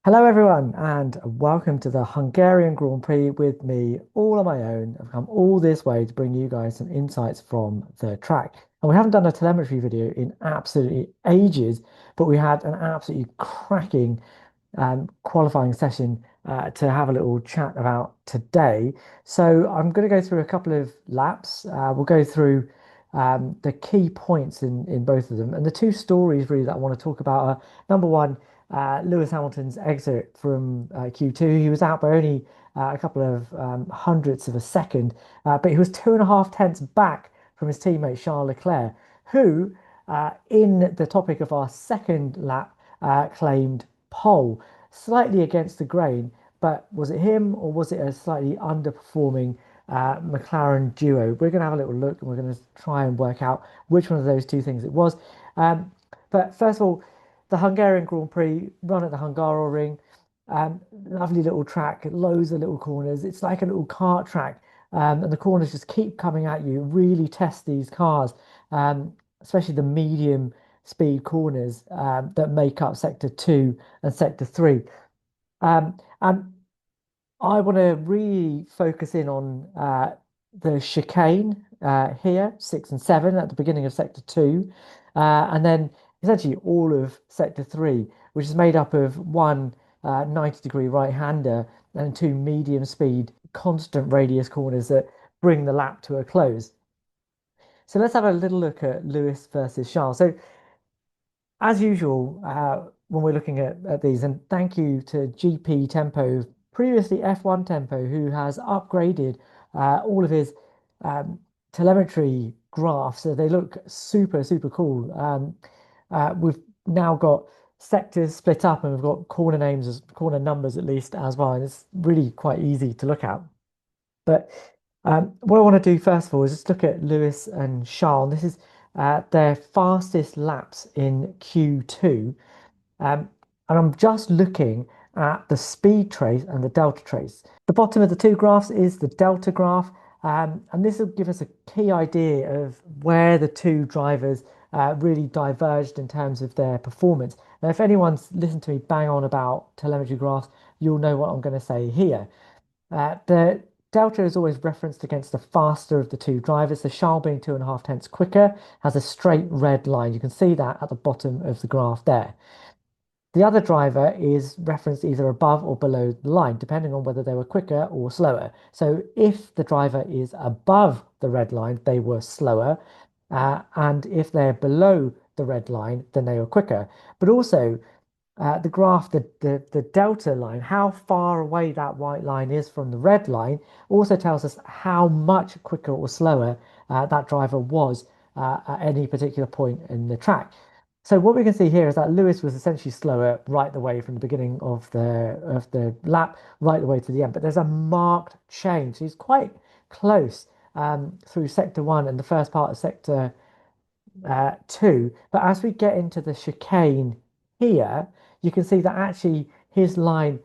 Hello, everyone, and welcome to the Hungarian Grand Prix with me, all on my own. I've come all this way to bring you guys some insights from the track. And we haven't done a telemetry video in absolutely ages, but we had an absolutely cracking qualifying session to have a little chat about today. So I'm going to go through a couple of laps. We'll go through the key points in both of them. And the two stories really that I want to talk about are number one, Lewis Hamilton's exit from Q2. He was out by only a couple of hundredths of a second, but he was 2.5 tenths back from his teammate Charles Leclerc, who, in the topic of our second lap, claimed pole, slightly against the grain. But was it him or was it a slightly underperforming McLaren duo? We're going to have a little look and we're going to try and work out which one of those two things it was. But first of all, the Hungarian Grand Prix run at the Hungaroring. Lovely little track, loads of little corners. It's like a little kart track, and the corners just keep coming at you. Really test these cars, especially the medium speed corners that make up Sector 2 and Sector 3. And I want to really focus in on the chicane here, 6 and 7 at the beginning of Sector 2, and then essentially all of Sector 3, which is made up of one 90-degree right-hander and two medium speed constant radius corners that bring the lap to a close. So let's have a little look at Lewis versus Charles. So as usual, when we're looking at these, and thank you to GP Tempo, previously F1 Tempo, who has upgraded all of his um, telemetry graphs. So they look super, super cool. We've now got sectors split up and we've got corner names, corner numbers at least as well. And it's really quite easy to look at. But what I want to do first of all is just look at Lewis and Charles. This is their fastest laps in Q2. Um, and I'm just looking at the speed trace and the delta trace. The bottom of the two graphs is the delta graph. And this will give us a key idea of where the two drivers really diverged in terms of their performance. Now, if anyone's listened to me bang on about telemetry graphs, you'll know what I'm going to say here. The delta is always referenced against the faster of the two drivers. The Charles being 2.5 tenths quicker has a straight red line. You can see that at the bottom of the graph there. The other driver is referenced either above or below the line, depending on whether they were quicker or slower. So if the driver is above the red line, they were slower. And if they're below the red line, then they were quicker. But also, the graph, the delta line, how far away that white line is from the red line, also tells us how much quicker or slower that driver was at any particular point in the track. So what we can see here is that Lewis was essentially slower right the way from the beginning of the lap right the way to the end. But there's a marked change. He's quite close through sector 1 and the first part of sector 2. But as we get into the chicane here, you can see that actually his line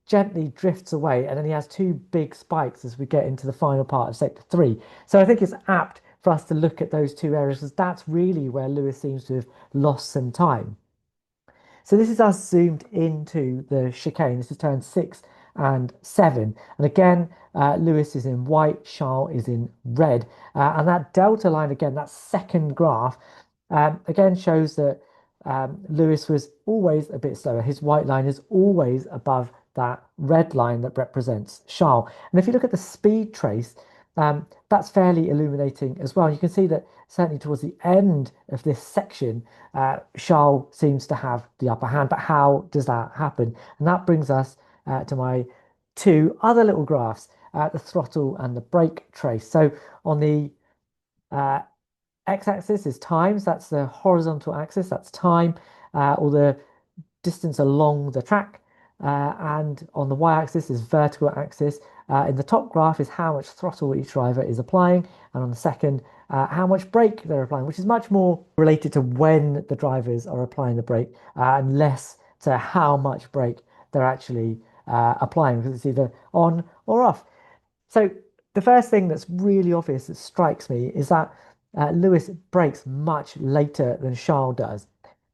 gently drifts away and then he has two big spikes as we get into the final part of sector 3. So I think it's apt for us to look at those two areas because that's really where Lewis seems to have lost some time. So this is us zoomed into the chicane. This is turn 6 and 7. And again, Lewis is in white, Charles is in red. And that delta line, again, that second graph, again shows that Lewis was always a bit slower. His white line is always above that red line that represents Charles. And if you look at the speed trace, that's fairly illuminating as well. You can see that certainly towards the end of this section, Charles seems to have the upper hand. But how does that happen? And that brings us to my two other little graphs, the throttle and the brake trace. So on the uh, x-axis is times, that's the horizontal axis, that's time, or the distance along the track. And on the y-axis is vertical axis. In the top graph is how much throttle each driver is applying, and on the second, how much brake they're applying, which is much more related to when the drivers are applying the brake and less to how much brake they're actually applying, because it's either on or off. So the first thing that's really obvious that strikes me is that Lewis brakes much later than Charles does.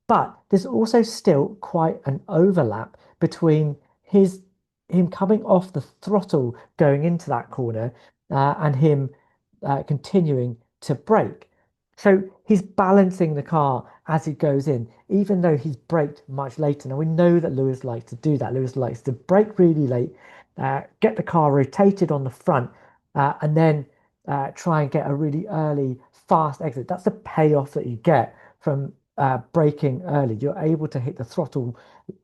But there's also still quite an overlap between his him coming off the throttle going into that corner and him continuing to brake. So he's balancing the car as he goes in, even though he's braked much later. Now we know that Lewis likes to do that. Lewis likes to brake really late, get the car rotated on the front, and then try and get a really early, fast exit. That's the payoff that you get from braking early. You're able to hit the throttle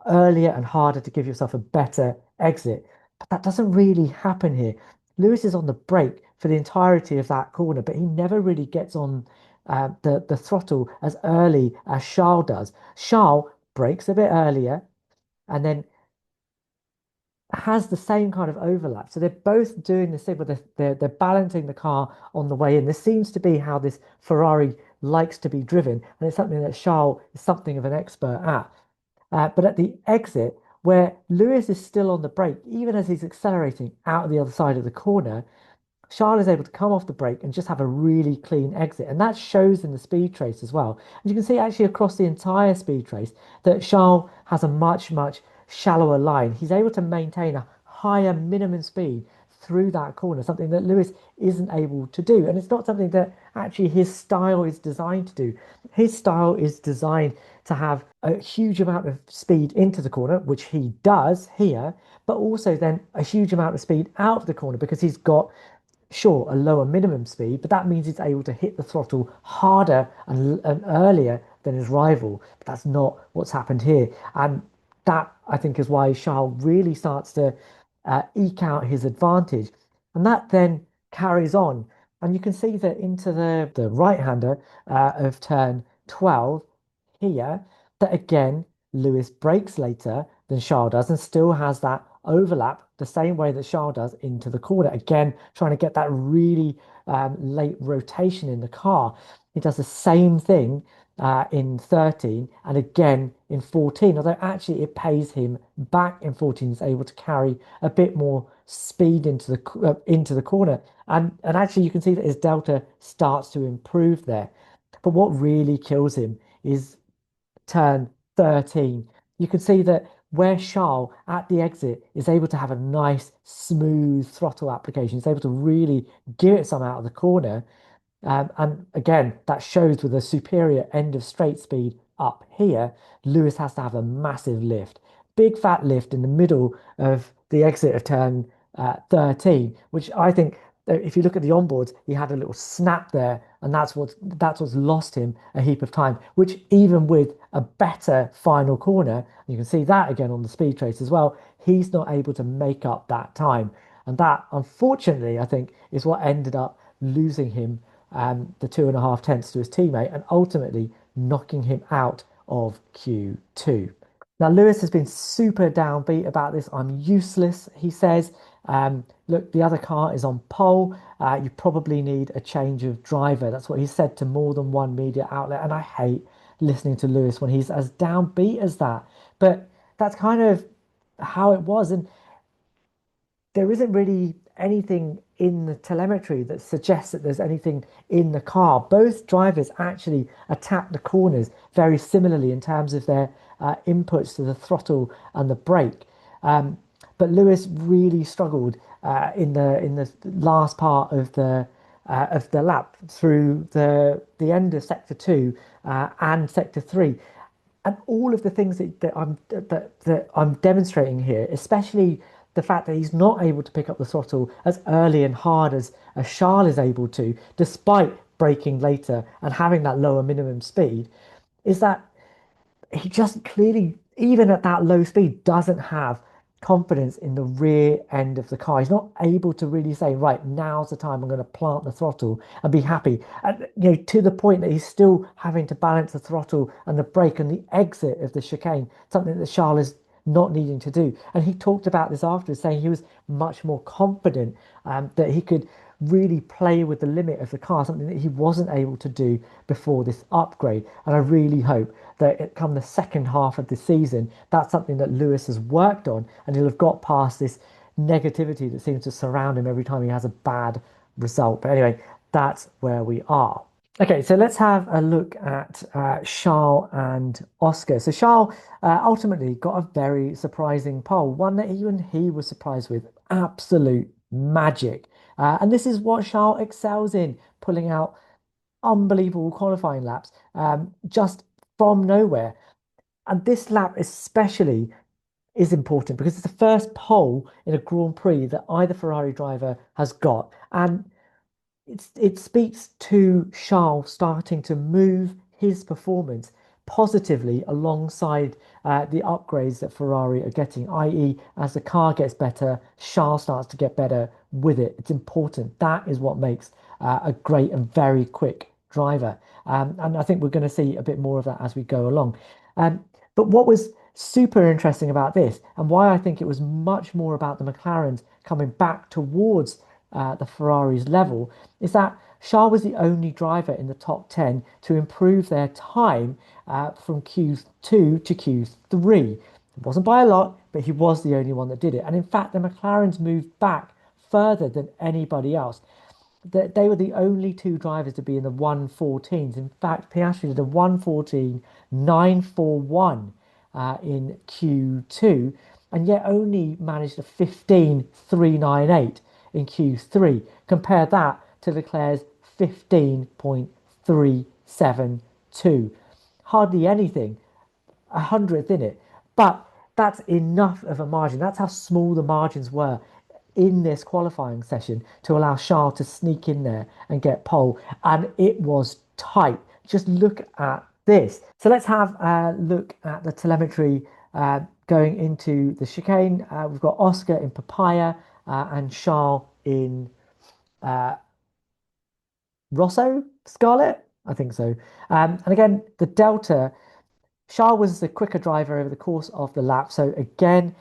earlier and harder to give yourself a better exit. But that doesn't really happen here. Lewis is on the brake for the entirety of that corner, but he never really gets on the throttle as early as Charles does. Charles brakes a bit earlier and then has the same kind of overlap. So they're both doing the same, but they're balancing the car on the way in. This seems to be how this Ferrari likes to be driven, and it's something that Charles is something of an expert at. But at the exit, where Lewis is still on the brake, even as he's accelerating out of the other side of the corner, Charles is able to come off the brake and just have a really clean exit. And that shows in the speed trace as well. And you can see actually across the entire speed trace that Charles has a much, much shallower line. He's able to maintain a higher minimum speed through that corner, something that Lewis isn't able to do. And it's not something that actually his style is designed to do. His style is designed to have a huge amount of speed into the corner, which he does here, but also then a huge amount of speed out of the corner because he's got sure, a lower minimum speed, but that means he's able to hit the throttle harder and earlier than his rival. But that's not what's happened here. And that, I think, is why Charles really starts to eke out his advantage. And that then carries on. And you can see that into the right-hander of turn 12 here, that again, Lewis brakes later than Charles does and still has that overlap the same way that Charles does into the corner. Again, trying to get that really late rotation in the car. He does the same thing in 13 and again in 14, although actually it pays him back in 14. He's able to carry a bit more speed into the corner. And actually you can see that his delta starts to improve there. But what really kills him is turn 13, you can see that where Charles at the exit is able to have a nice smooth throttle application, he's able to really give it some out of the corner. And again, that shows with a superior end of straight speed up here, Lewis has to have a massive lift, big fat lift in the middle of the exit of turn 13, which I think if you look at the onboards, he had a little snap there, and that's what's lost him a heap of time. Which even with a better final corner, you can see that again on the speed trace as well. He's not able to make up that time, and that unfortunately I think is what ended up losing him the 2.5 tenths to his teammate, and ultimately knocking him out of Q2. Now, Lewis has been super downbeat about this. I'm useless, he says. Look, the other car is on pole. You probably need a change of driver. That's what he said to more than one media outlet. And I hate listening to Lewis when he's as downbeat as that. But that's kind of how it was. And there isn't really anything in the telemetry that suggests that there's anything in the car. Both drivers actually attack the corners very similarly in terms of their inputs to the throttle and the brake. But Lewis really struggled in the last part of the lap through the end of sector two and sector three. And all of the things that I'm demonstrating here, especially the fact that he's not able to pick up the throttle as early and hard as Charles is able to, despite braking later and having that lower minimum speed, is that he just clearly, even at that low speed, doesn't have confidence in the rear end of the car. He's not able to really say, right, now's the time I'm going to plant the throttle and be happy. And, to the point that he's still having to balance the throttle and the brake and the exit of the chicane, something that Charles is not needing to do. And he talked about this afterwards, saying he was much more confident that he could really play with the limit of the car, something that he wasn't able to do before this upgrade. And I really hope that it come the second half of the season, that's something that Lewis has worked on and he'll have got past this negativity that seems to surround him every time he has a bad result. But anyway, that's where we are. Okay, so let's have a look at Charles and Oscar. So Charles ultimately got a very surprising pole, one that even he was surprised with. Absolute magic. And this is what Charles excels in, pulling out unbelievable qualifying laps just from nowhere. And this lap especially is important because it's the first pole in a Grand Prix that either Ferrari driver has got. And it speaks to Charles starting to move his performance positively alongside the upgrades that Ferrari are getting, i.e., as the car gets better, Charles starts to get better with it. It's important. That is what makes a great and very quick driver. And I think we're going to see a bit more of that as we go along. But what was super interesting about this, and why I think it was much more about the McLarens coming back towards the Ferrari's level, is that Charles was the only driver in the top 10 to improve their time from Q2 to Q3. It wasn't by a lot, but he was the only one that did it. And in fact, the McLarens moved back further than anybody else. They were the only two drivers to be in the 114s. In fact, Piastri did a 114.941 in Q2, and yet only managed a 15.398 in Q3. Compare that to Leclerc's 15.372. Hardly anything, a hundredth in it. But that's enough of a margin. That's how small the margins were in this qualifying session to allow Charles to sneak in there and get pole. And it was tight. Just look at this. So let's have a look at the telemetry going into the chicane. We've got Oscar in Papaya and Charles in Rosso Scarlet. I think so. And again, the Delta. Charles was the quicker driver over the course of the lap. So again,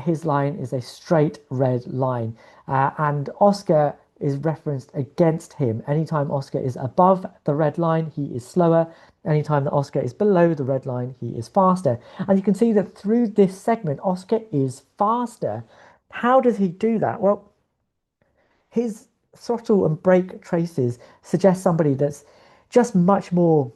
his line is a straight red line. And Oscar is referenced against him. Anytime Oscar is above the red line, he is slower. Anytime that Oscar is below the red line, he is faster. And you can see that through this segment, Oscar is faster. How does he do that? Well, his throttle and brake traces suggest somebody that's just much more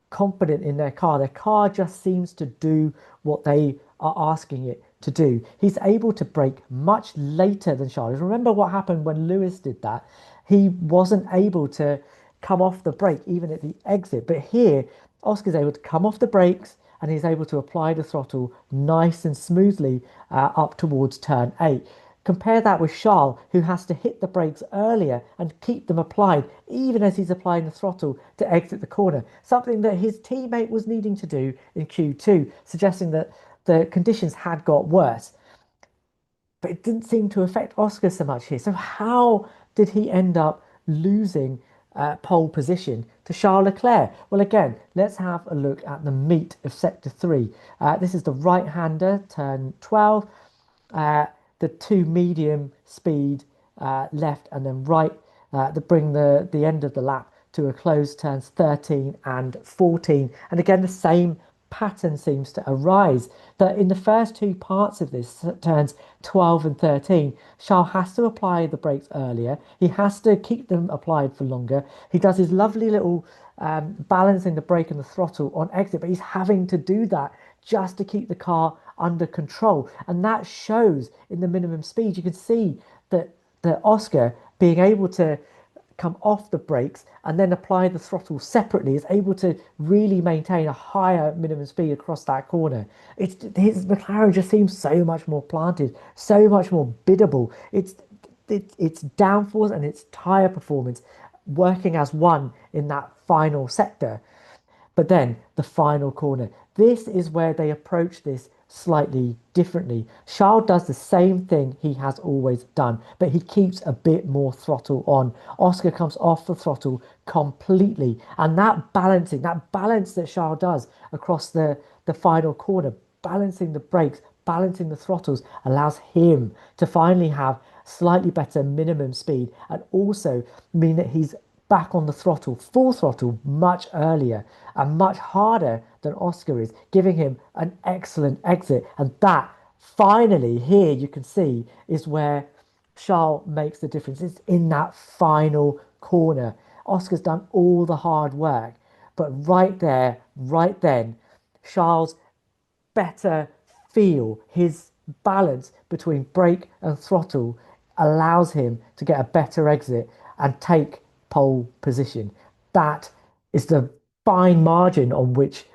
confident in their car. Their car just seems to do what they are asking it to do. He's able to brake much later than Charles. Remember what happened when Lewis did that? He wasn't able to come off the brake even at the exit. But here, Oscar's able to come off the brakes and he's able to apply the throttle nice and smoothly up towards turn 8. Compare that with Charles, who has to hit the brakes earlier and keep them applied, even as he's applying the throttle to exit the corner. Something that his teammate was needing to do in Q2, suggesting that the conditions had got worse. But it didn't seem to affect Oscar so much here. So how did he end up losing pole position to Charles Leclerc? Well, again, let's have a look at the meat of Sector 3. This is the right-hander, turn 12. The two medium speed left and then right that bring the end of the lap to a close, turns 13 and 14. And again, the same pattern seems to arise that in the first two parts of this, turns 12 and 13, Charles has to apply the brakes earlier. He has to keep them applied for longer. He does his lovely little balancing the brake and the throttle on exit, but he's having to do that just to keep the car under control. And that shows in the minimum speed. You can see that the Oscar being able to come off the brakes and then apply the throttle separately is able to really maintain a higher minimum speed across that corner. His McLaren just seems so much more planted, so much more biddable. It's downforce and its tire performance working as one in that final sector. But then the final corner. This is where they approach this slightly differently. Charles does the same thing he has always done, but he keeps a bit more throttle on. Oscar comes off the throttle completely. And that balance that Charles does across the final corner, balancing the brakes, balancing the throttles, allows him to finally have slightly better minimum speed and also mean that he's back on the throttle, full throttle, much earlier and much harder than Oscar is, giving him an excellent exit. And that finally, here you can see, is where Charles makes the difference. It's in that final corner. Oscar's done all the hard work, but right there, right then, Charles better feel his balance between brake and throttle allows him to get a better exit and take pole position. That is the fine margin on which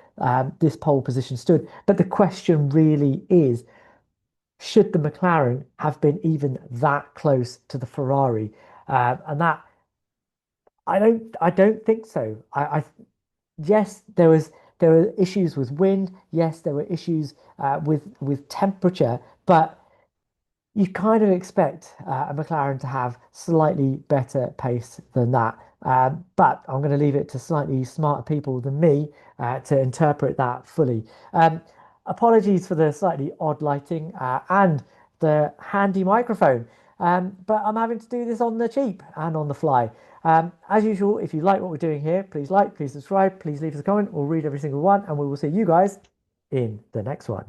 this pole position stood. But the question really is, should the McLaren have been even that close to the Ferrari? And that I don't think so. Yes, there were issues with wind. Yes, there were issues with temperature, but you kind of expect a McLaren to have slightly better pace than that. But I'm going to leave it to slightly smarter people than me to interpret that fully. Um, Apologies for the slightly odd lighting and the handy microphone. But I'm having to do this on the cheap and on the fly. As usual, if you like what we're doing here, please like, please subscribe, please leave us a comment. We'll read every single one, and we will see you guys in the next one.